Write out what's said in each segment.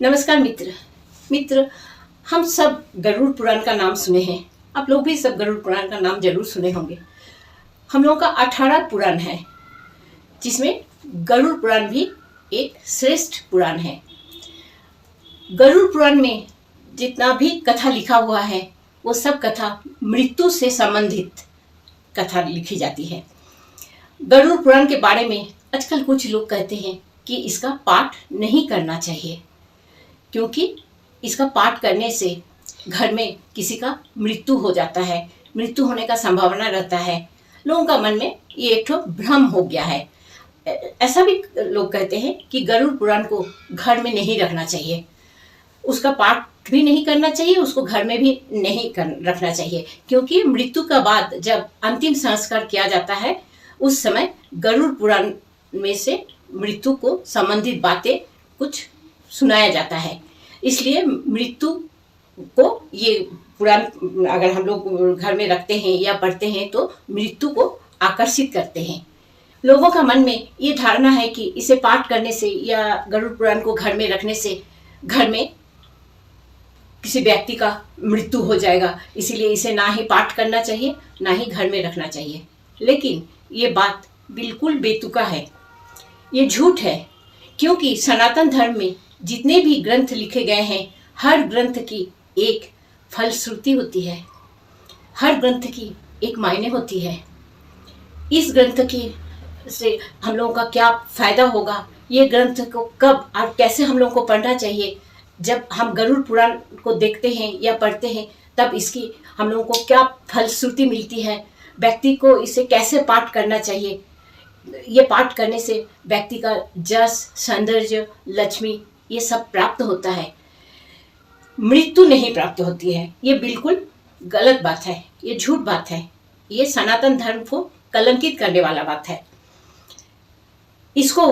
नमस्कार मित्र, हम सब गरुड़ पुराण का नाम सुने हैं। आप लोग भी सब गरुड़ पुराण का नाम जरूर सुने होंगे। हम लोगों का 18 पुराण है, जिसमें गरुड़ पुराण भी एक श्रेष्ठ पुराण है। गरुड़ पुराण में जितना भी कथा लिखा हुआ है, वो सब कथा मृत्यु से संबंधित कथा लिखी जाती है। गरुड़ पुराण के बारे में आजकल कुछ लोग कहते हैं कि इसका पाठ नहीं करना चाहिए, क्योंकि इसका पाठ करने से घर में किसी का मृत्यु हो जाता है, मृत्यु होने का संभावना रहता है। लोगों का मन में ये एक ठो भ्रम हो गया है। ऐसा भी लोग कहते हैं कि गरुड़ पुराण को घर में नहीं रखना चाहिए, उसका पाठ भी नहीं करना चाहिए, उसको घर में भी नहीं रखना चाहिए, क्योंकि मृत्यु का बाद जब अंतिम संस्कार किया जाता है, उस समय गरुड़ पुराण में से मृत्यु को संबंधित बातें कुछ सुनाया जाता है। इसलिए मृत्यु को ये पुराण अगर हम लोग घर में रखते हैं या पढ़ते हैं तो मृत्यु को आकर्षित करते हैं। लोगों का मन में ये धारणा है कि इसे पाठ करने से या गरुड़ पुराण को घर में रखने से घर में किसी व्यक्ति का मृत्यु हो जाएगा, इसीलिए इसे ना ही पाठ करना चाहिए, ना ही घर में रखना चाहिए। लेकिन ये बात बिल्कुल बेतुका है, ये झूठ है, क्योंकि सनातन धर्म में जितने भी ग्रंथ लिखे गए हैं, हर ग्रंथ की एक फलश्रुति होती है, हर ग्रंथ की एक मायने होती है। इस ग्रंथ की से हम लोगों का क्या फायदा होगा, ये ग्रंथ को कब और कैसे हम लोगों को पढ़ना चाहिए, जब हम गरुड़ पुराण को देखते हैं या पढ़ते हैं तब इसकी हम लोगों को क्या फलश्रुति मिलती है, व्यक्ति को इसे कैसे पाठ करना चाहिए। ये पाठ करने से व्यक्ति का जस, सौंदर्य, लक्ष्मी ये सब प्राप्त होता है, मृत्यु नहीं प्राप्त होती है। ये बिल्कुल गलत बात है, ये झूठ बात है, ये सनातन धर्म को कलंकित करने वाला बात है। इसको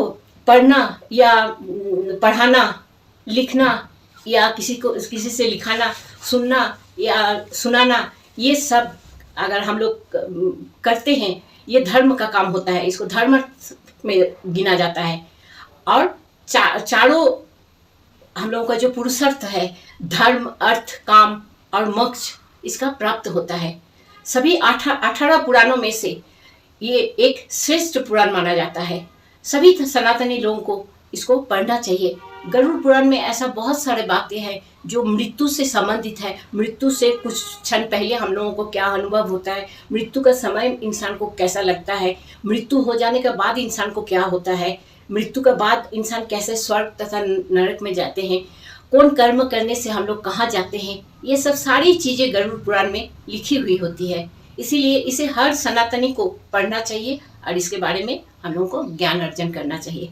पढ़ना या पढ़ाना, लिखना या किसी से लिखाना, सुनना या सुनाना, ये सब अगर हम लोग करते हैं, ये धर्म का काम होता है, इसको धर्म में गिना जाता है। और चारों हम लोगों का जो पुरुषार्थ है, धर्म, अर्थ, काम और मोक्ष, इसका प्राप्त होता है। सभी 18 पुराणों में से ये एक श्रेष्ठ पुराण माना जाता है। सभी सनातनी लोगों को इसको पढ़ना चाहिए। गरुड़ पुराण में ऐसा बहुत सारे बातें हैं जो मृत्यु से संबंधित है। मृत्यु से कुछ क्षण पहले हम लोगों को क्या अनुभव होता है, मृत्यु का समय इंसान को कैसा लगता है, मृत्यु हो जाने के बाद इंसान को क्या होता है, मृत्यु के बाद इंसान कैसे स्वर्ग तथा नरक में जाते हैं, कौन कर्म करने से हम लोग कहाँ जाते हैं, ये सब सारी चीज़ें गरुड़ पुराण में लिखी हुई होती है। इसीलिए इसे हर सनातनी को पढ़ना चाहिए और इसके बारे में हम लोगों को ज्ञान अर्जन करना चाहिए।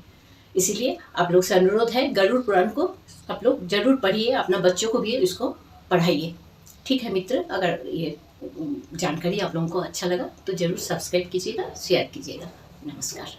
इसीलिए आप लोग से अनुरोध है, गरुड़ पुराण को आप लोग जरूर पढ़िए, अपना बच्चों को भी इसको पढ़ाइए। ठीक है मित्र, अगर ये जानकारी आप लोगों को अच्छा लगा तो जरूर सब्सक्राइब कीजिएगा, शेयर कीजिएगा। नमस्कार।